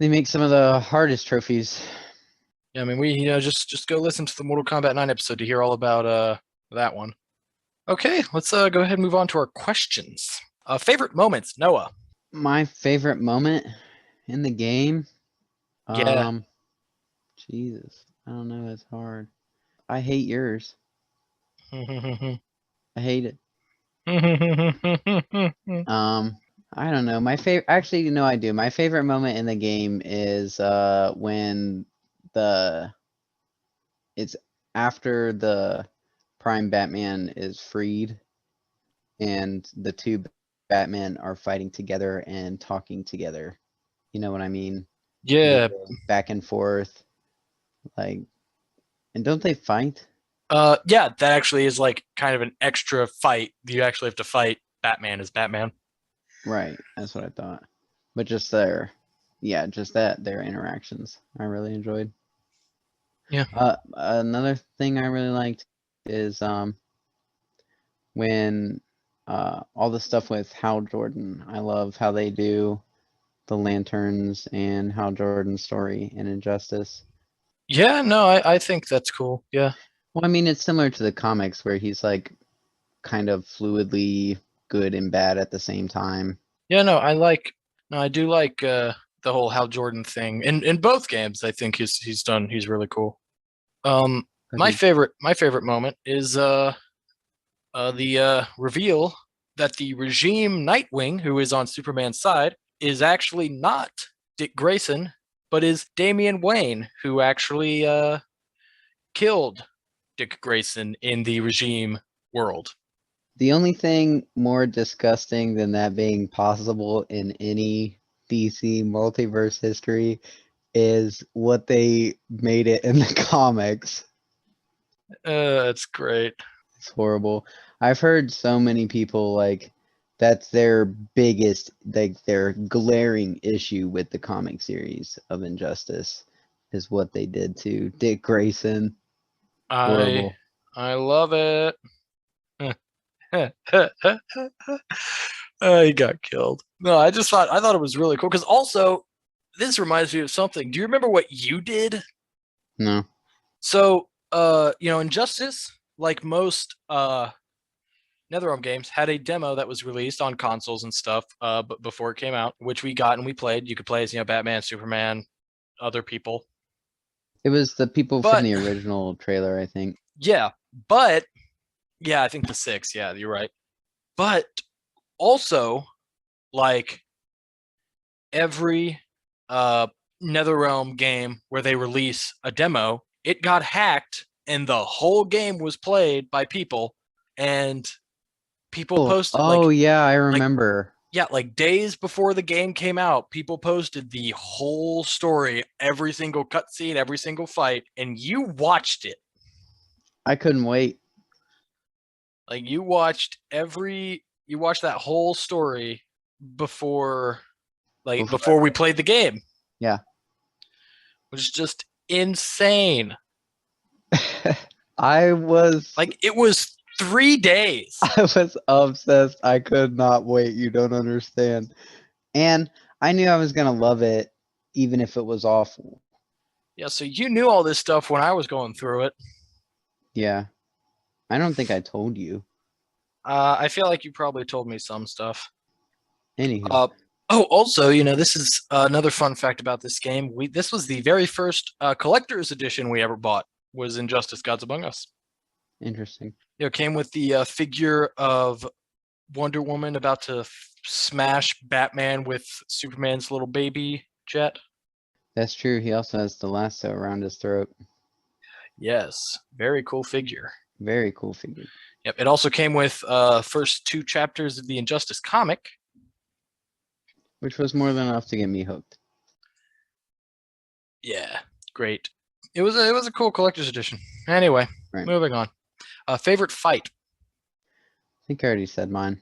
They make some of the hardest trophies. Yeah, I mean, we just go listen to the Mortal Kombat 9 episode to hear all about that one. Okay, let's go ahead and move on to our questions. Favorite moments, Noah. My favorite moment in the game? Yeah. Jesus, I don't know, it's hard. I hate yours. I hate it. I don't know. My favorite, actually, no, I do. My favorite moment in the game is when it's after the Prime Batman is freed, and the two Batmen are fighting together and talking together. You know what I mean? Yeah. Back and forth, like, and don't they fight? Yeah, that actually is like kind of an extra fight. You actually have to fight Batman as Batman. Right, that's what I thought. But just their interactions, I really enjoyed. Yeah. Another thing I really liked is when all the stuff with Hal Jordan. I love how they do the lanterns and Hal Jordan's story in Injustice. Yeah, no, I think that's cool. Yeah. Well, I mean, it's similar to the comics where he's like kind of fluidly good and bad at the same time. Yeah, no, I do like the whole Hal Jordan thing. In both games, I think he's really cool. My favorite moment is the reveal that the Regime Nightwing, who is on Superman's side, is actually not Dick Grayson, but is Damian Wayne, who actually killed Dick Grayson in the Regime world. The only thing more disgusting than that being possible in any DC multiverse history is what they made it in the comics. That's great. It's horrible. I've heard so many people like that's their biggest, like their glaring issue with the comic series of Injustice is what they did to Dick Grayson. Horrible. I love it. He got killed. No, I thought it was really cool because also this reminds me of something. Do you remember what you did? No. So, Injustice, like most NetherRealm games, had a demo that was released on consoles and stuff, but before it came out, which we got and we played. You could play as Batman, Superman, other people. It was the people from the original trailer, I think. Yeah, but yeah, I think the 6. Yeah, you're right. But also, like every NetherRealm game where they release a demo, it got hacked and the whole game was played by people, and people posted Oh yeah, I like remember. yeah, like days before the game came out, people posted the whole story, every single cutscene, every single fight, and you watched it. I couldn't wait. Like you watched that whole story before Before, before we played the game, yeah. which is just insane. I was Like it was 3 days. I was obsessed. I could not wait. You don't understand. And I knew I was gonna love it, even if it was awful. Yeah, so you knew all this stuff when I was going through it. Yeah. I don't think I told you. I feel like you probably told me some stuff. Anywho, Uh, also, this is another fun fact about this game. This was the very first collector's edition we ever bought. Was Injustice: Gods Among Us. interesting. It came with the figure of Wonder Woman about to smash Batman with Superman's little baby jet. That's true. He also has the lasso around his throat. Yes, very cool figure. Very cool figure. Yep. It also came with first 2 chapters of the Injustice comic. Which was more than enough to get me hooked. Yeah, great. It was a cool collector's edition. Anyway, Right. moving on. Favorite fight? I think I already said mine.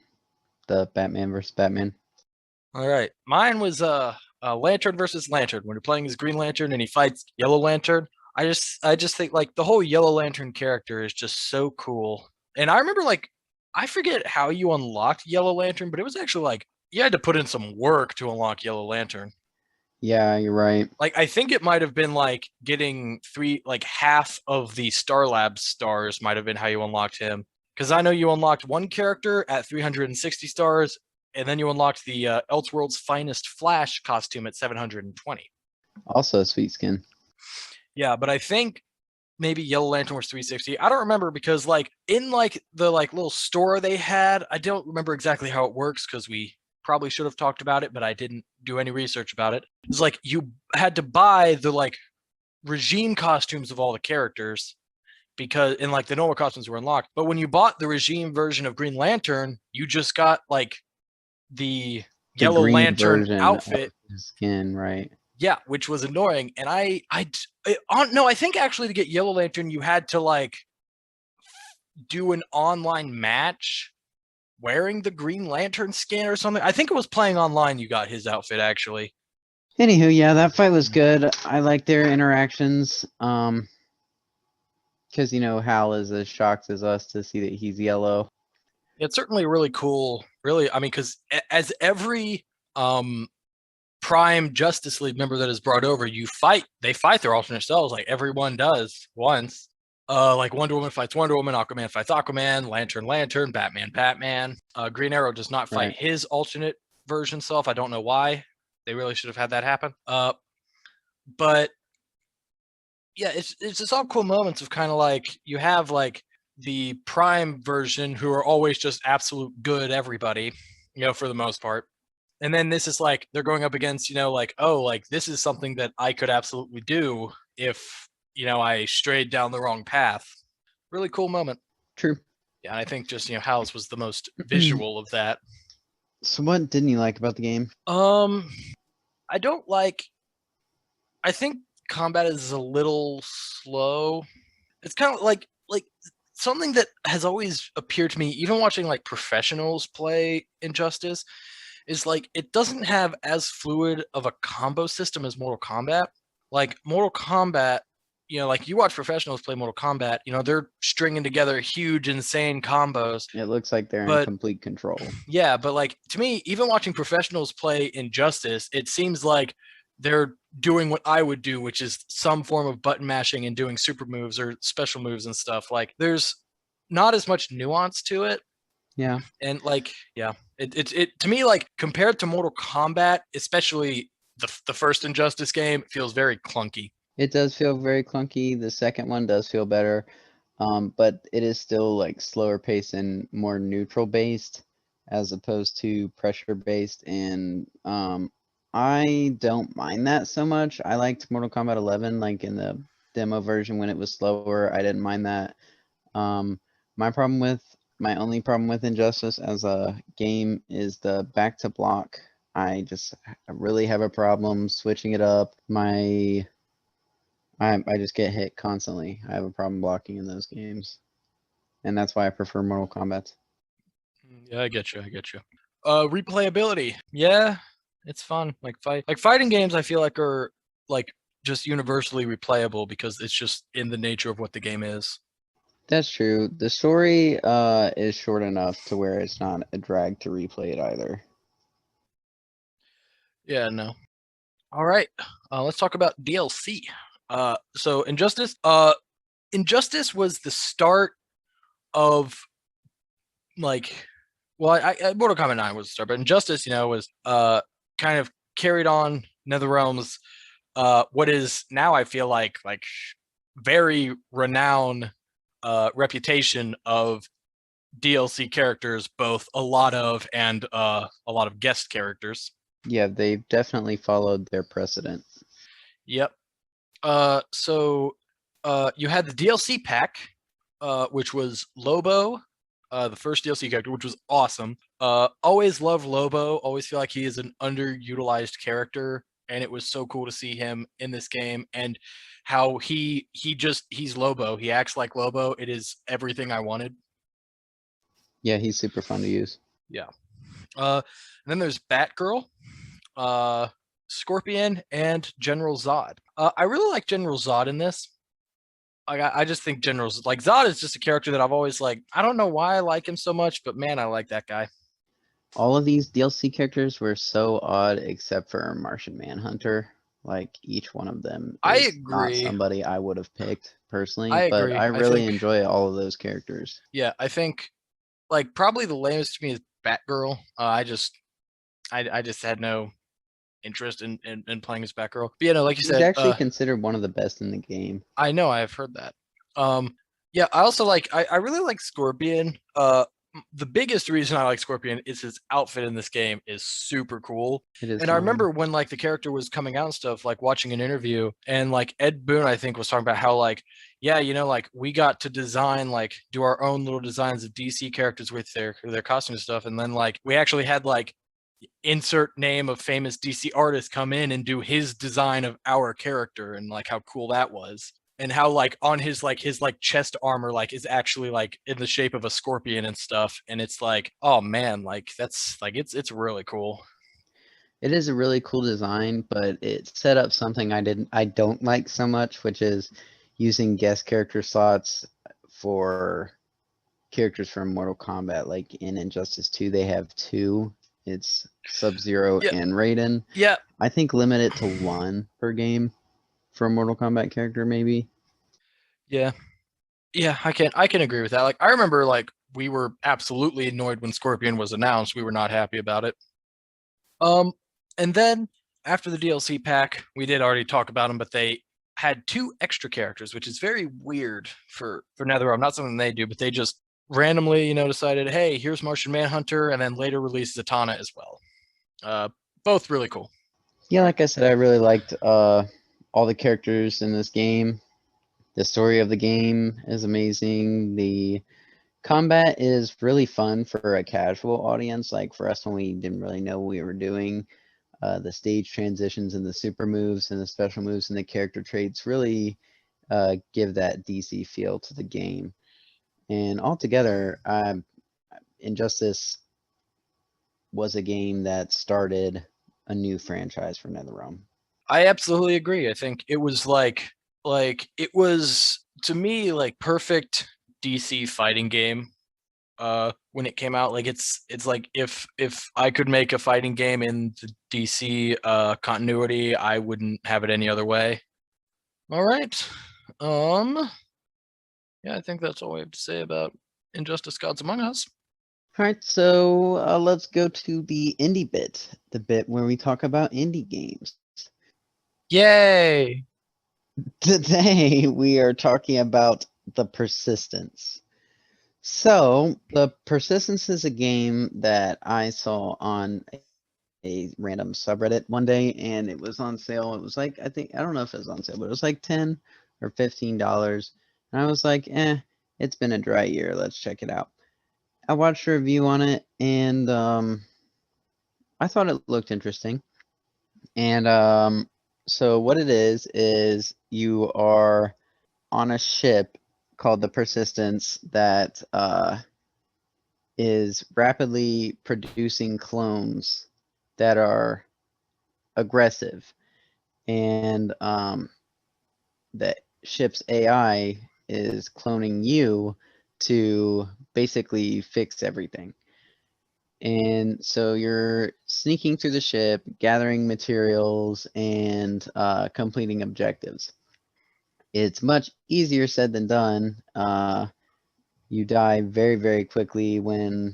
The Batman versus Batman. All right, mine was Lantern versus Lantern. When you're playing as Green Lantern and he fights Yellow Lantern, I just think like the whole Yellow Lantern character is just so cool. And I remember like I forget how you unlocked Yellow Lantern, but it was actually like you had to put in some work to unlock Yellow Lantern. Yeah, you're right. Like I think it might have been like getting half of the Star Labs stars might have been how you unlocked him. Because I know you unlocked one character at 360 stars, and then you unlocked the Elseworld's Finest Flash costume at 720. Also a sweet skin. Yeah, but I think maybe Yellow Lantern was 360. I don't remember because like in like the like little store they had, I don't remember exactly how it works because we probably should have talked about it, but I didn't do any research about it. It's like you had to buy the like regime costumes of all the characters because in like the normal costumes were unlocked. But when you bought the regime version of Green Lantern, you just got like the The Yellow green Lantern version of outfit. his skin, right? Yeah, which was annoying. And no, I think actually to get Yellow Lantern, you had to like do an online match wearing the Green Lantern skin or something. I think it was playing online. You got his outfit actually. Anywho, yeah, that fight was good. I like their interactions. Because Hal is as shocked as us to see that he's yellow. It's certainly really cool. Really, I mean, because as every Prime Justice League member that is brought over, they fight their alternate selves like everyone does once. Like Wonder Woman fights Wonder Woman, Aquaman fights Aquaman, Lantern, Batman. Green Arrow does not fight his alternate version self. I don't know why. They really should have had that happen. But yeah, it's just all cool moments of kind of like you have like the Prime version who are always just absolute good everybody, for the most part. And then this is like they're going up against, like, oh, like this is something that I could absolutely do if, I strayed down the wrong path. Really cool moment. True. Yeah, and I think just, Hal's was the most visual of that. So what didn't you like about the game? I don't like I think combat is a little slow. It's kind of like something that has always appeared to me, even watching like professionals play Injustice, is like it doesn't have as fluid of a combo system as Mortal Kombat. Like Mortal Kombat, like you watch professionals play Mortal Kombat, they're stringing together huge, insane combos. It looks like they're in complete control. Yeah, but like to me, even watching professionals play Injustice, it seems like they're doing what I would do, which is some form of button mashing and doing super moves or special moves and stuff. Like there's not as much nuance to it. Yeah. And like, yeah, it to me, like compared to Mortal Kombat, especially the first Injustice game, it feels very clunky. It does feel very clunky. The second one does feel better. But it is still like slower pace and more neutral based as opposed to pressure based and I don't mind that so much. I liked Mortal Kombat 11, like in the demo version when it was slower. I didn't mind that. Um, my problem with my only problem with Injustice as a game is the back to block. I really have a problem switching it up. I just get hit constantly. I have a problem blocking in those games, and that's why I prefer Mortal Kombat. Yeah, I get you. I get you. Replayability. Yeah, it's fun. Like fighting games, I feel like are like just universally replayable because it's just in the nature of what the game is. That's true. The story is short enough to where it's not a drag to replay it either. Yeah, no. All right. Let's talk about DLC. So Injustice. Injustice was the start of like, well, Mortal Kombat 9 was the start, but Injustice, was kind of carried on NetherRealm's what is now I feel like very renowned reputation of DLC characters, both a lot of and a lot of guest characters. Yeah, they've definitely followed their precedent. Yep. So you had the DLC pack, which was Lobo, the first DLC character, which was awesome. Always loved Lobo. Always feel like he is an underutilized character, and it was so cool to see him in this game and how he's Lobo. He acts like Lobo. It is everything I wanted. Yeah, he's super fun to use. Yeah. And then there's Batgirl, uh, Scorpion, and General Zod. I really like General Zod in this. I just think General's like Zod is just a character that I've always like. I don't know why I like him so much, but man, I like that guy. All of these DLC characters were so odd except for Martian Manhunter. Like each one of them I is not agree. somebody I would have picked personally, I but agree. I I really think enjoy all of those characters. yeah, I think like probably the lamest to me is Batgirl. I just had no interest in playing as Batgirl. But yeah, no, like you She's said, actually considered one of the best in the game. I know I have heard that. Yeah, I also I really like Scorpion. The biggest reason I like Scorpion is his outfit in this game is super cool. It is And I fun. remember when like the character was coming out and stuff, like watching an interview, and like Ed Boon, I think, was talking about how like, yeah, like we got to design like do our own little designs of DC characters with their costume and stuff, and then like we actually had like insert name of famous DC artist come in and do his design of our character, and like how cool that was, and how like on his chest armor like is actually like in the shape of a scorpion and stuff, and it's like, oh man, like that's like it's really cool. It is a really cool design, but it set up something I don't like so much, which is using guest character slots for characters from Mortal Kombat. Like in Injustice 2, they have two. It's Sub-Zero Yeah, and Raiden. yeah, I think limit it to one per game for a Mortal Kombat character, maybe. yeah, yeah. I can agree with that. Like I remember like we were absolutely annoyed when Scorpion was announced. We were not happy about it. Um, and then after the DLC pack, we did already talk about them, but they had two extra characters, which is very weird for NetherRealm. Not something they do, but they just randomly, decided, hey, here's Martian Manhunter, and then later released Zatanna as well. Both really cool. Yeah, like I said, I really liked all the characters in this game. The story of the game is amazing. The combat is really fun for a casual audience, like for us when we didn't really know what we were doing. The stage transitions and the super moves and the special moves and the character traits really give that DC feel to the game. And altogether, Injustice was a game that started a new franchise for NetherRealm. I absolutely agree. I think it was like it was to me like perfect DC fighting game when it came out. Like it's like if I could make a fighting game in the DC continuity, I wouldn't have it any other way. All right. Yeah, I think that's all I have to say about Injustice Gods Among Us. All right, so let's go to the indie bit, the bit where we talk about indie games. Yay. Today we are talking about the Persistence. So the Persistence is a game that I saw on a random subreddit one day, and it was on sale. It was like, I don't know if it was on sale, but it was like $10 or $15. And I was like, it's been a dry year. Let's check it out. I watched a review on it, and I thought it looked interesting. And so what it is you are on a ship called the Persistence that is rapidly producing clones that are aggressive, and the ship's AI is cloning you to basically fix everything. And so you're sneaking through the ship, gathering materials, and completing objectives. It's much easier said than done. You die very, very quickly when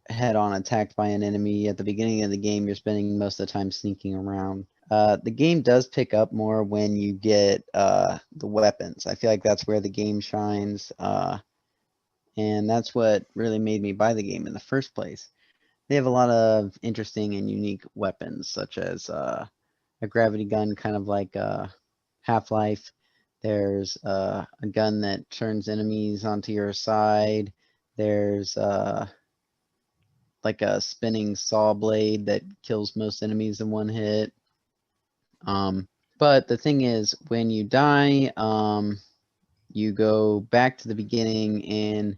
head on attacked by an enemy. At the beginning of the game, you're spending most of the time sneaking around. The game does pick up more when you get the weapons. I feel like that's where the game shines, and that's what really made me buy the game in the first place. They have a lot of interesting and unique weapons, such as a gravity gun, kind of like Half-Life. There's a gun that turns enemies onto your side. There's like a spinning saw blade that kills most enemies in one hit. But the thing is, when you die, you go back to the beginning and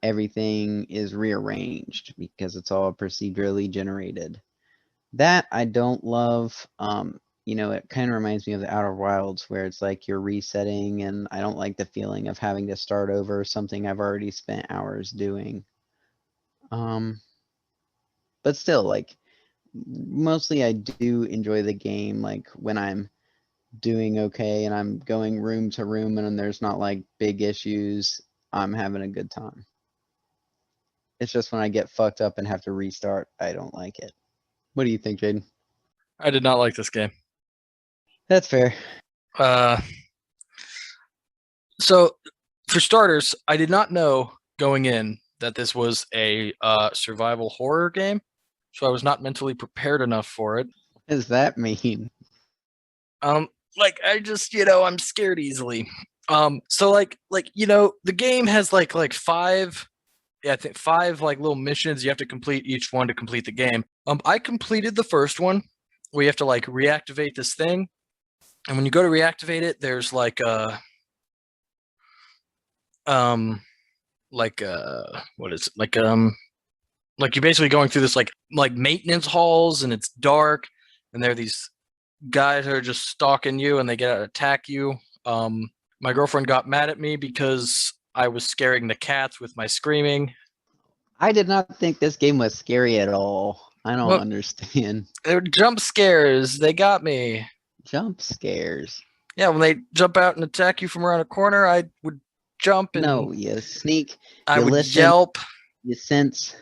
everything is rearranged because it's all procedurally generated. That I don't love. It kind of reminds me of the Outer Wilds where it's like you're resetting, and I don't like the feeling of having to start over something I've already spent hours doing. But still, like, mostly I do enjoy the game, like when I'm doing okay and I'm going room to room and there's not like big issues, I'm having a good time. It's just when I get fucked up and have to restart, I don't like it. What do you think, Jaden? I did not like this game. That's fair. Uh, so for starters, I did not know going in that this was a survival horror game, so I was not mentally prepared enough for it. What does that mean? Like I just, I'm scared easily. So the game has like five, yeah, I think five like little missions you have to complete each one to complete the game. I completed the first one where you have to like reactivate this thing, and when you go to reactivate it, there's um what is it like you're basically going through this like maintenance halls, and it's dark, and there are these guys that are just stalking you, and they get to attack you. My girlfriend got mad at me because I was scaring the cats with my screaming. I did not think this game was scary at all. I don't Well, understand. they were jump scares. They got me. Jump scares. Yeah, when they jump out and attack you from around a corner, I would jump and No, you sneak, I you would listen, yelp. you sense.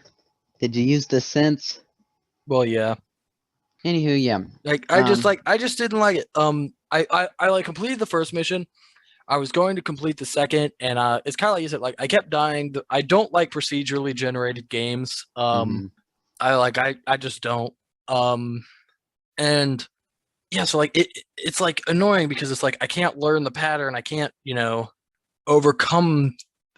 Did you use the sense? Well, yeah. Anywho, yeah. I just didn't like it. I like completed the first mission. I was going to complete the second, and it's kind of like you said. Like I kept dying. I don't like procedurally generated games. Mhm. I just don't. Um, and yeah, so like it's like annoying because it's like I can't learn the pattern. I can't overcome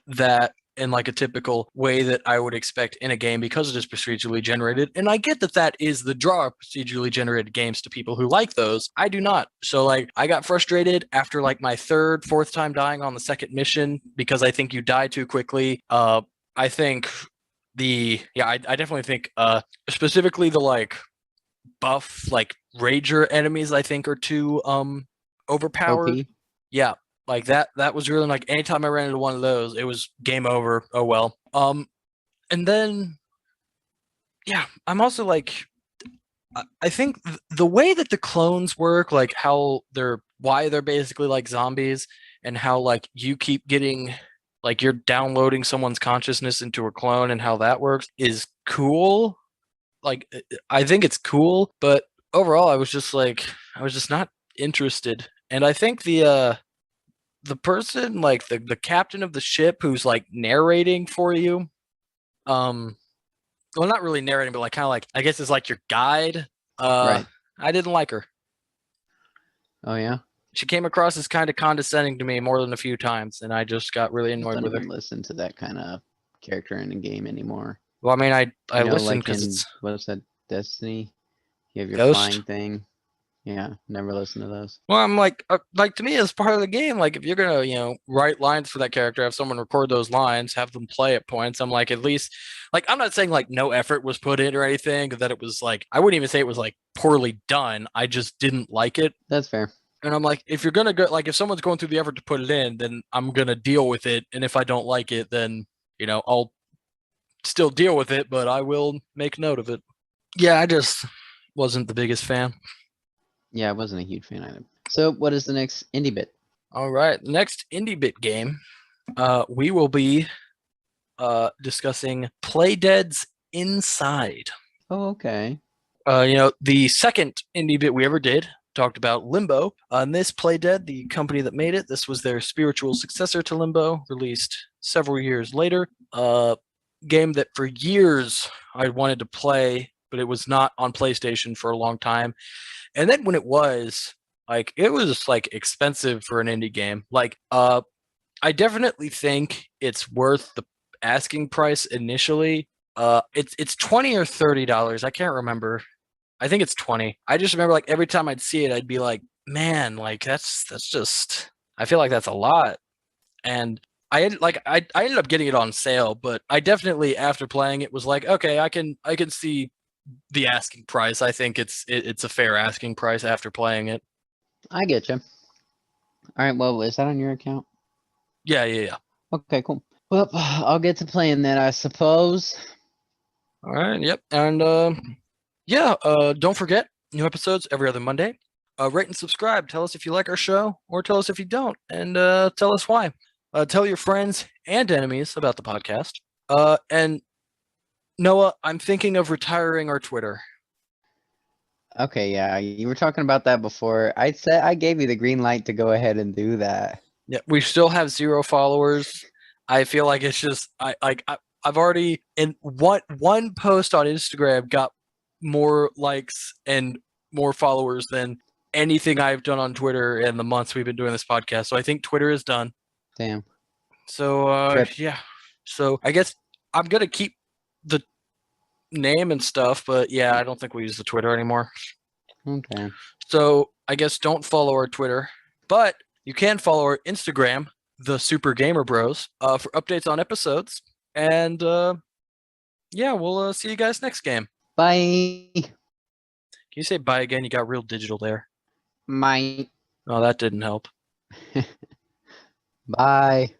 that in like a typical way that I would expect in a game because it is procedurally generated. And I get that that is the draw of procedurally generated games to people who like those. I do not. So like I got frustrated after like my third, fourth time dying on the second mission because I think you die too quickly. I think I definitely think specifically the like buff like rager enemies I think are too overpowered. OP. Yeah, like that was really like anytime I ran into one of those, it was game over. Oh well. And then yeah, I'm also like I think the way that the clones work, like how why they're basically like zombies, and how like you keep getting like you're downloading someone's consciousness into a clone, and how that works is cool. Like I think it's cool, but overall I was just not interested. And I think the person like the captain of the ship who's like narrating for you, um well, not really narrating, but like kind of like I guess it's like your guide. Right. I didn't like her. Oh yeah. She came across as kind of condescending to me more than a few times, and I just got really I annoyed don't with her. even listen to that kind of character in a game anymore. Well, I mean, I You know, listened like because in it's what's that, Destiny? You have your Ghost. flying thing. Yeah, never listen to those. Well, I'm like to me, as part of the game, like if you're gonna, write lines for that character, have someone record those lines, have them play at points. I'm like, at least, like, I'm not saying like no effort was put in or anything, that it was like, I wouldn't even say it was like poorly done. I just didn't like it. That's fair. And I'm like, if you're gonna go, like, if someone's going through the effort to put it in, then I'm gonna deal with it. And if I don't like it, then I'll still deal with it, but I will make note of it. Yeah, I just wasn't the biggest fan. Yeah, I wasn't a huge fan either. So, what is the next indie bit? All right, the next indie bit game, we will be discussing Playdead's Inside. Oh, okay. The second indie bit we ever did talked about Limbo. On this Playdead, the company that made it, this was their spiritual successor to Limbo, released several years later. Game that for years I wanted to play, but it was not on PlayStation for a long time. And then when it was, like, it was like expensive for an indie game. Like, I definitely think it's worth the asking price initially. It's $20 or $30. I can't remember. I think it's 20. I just remember like every time I'd see it, I'd be like, man, like that's just. I feel like that's a lot. And I ended up getting it on sale, but I definitely after playing it was like, okay, I can see the asking price. I think it's a fair asking price after playing it. I get you. All right. Well, is that on your account? Yeah. Okay, cool. Well, I'll get to playing that, I suppose. All right, yep. And don't forget, new episodes every other Monday. Rate and subscribe. Tell us if you like our show or tell us if you don't, and tell us why. Tell your friends and enemies about the podcast. And Noah, I'm thinking of retiring our Twitter. Okay, yeah, you were talking about that before. I said I gave you the green light to go ahead and do that. Yeah, we still have 0 followers. I feel like it's just I've already in one post on Instagram got more likes and more followers than anything I've done on Twitter in the months we've been doing this podcast. So I think Twitter is done. Damn. So Rip. yeah. So I guess I'm gonna keep the name and stuff, but yeah, I don't think we use the Twitter anymore. Okay. So I guess don't follow our Twitter, but you can follow our Instagram, the Super Gamer Bros, for updates on episodes. And yeah, we'll see you guys next game. Bye. Can you say bye again? You got real digital there. Bye. Oh, that didn't help. Bye.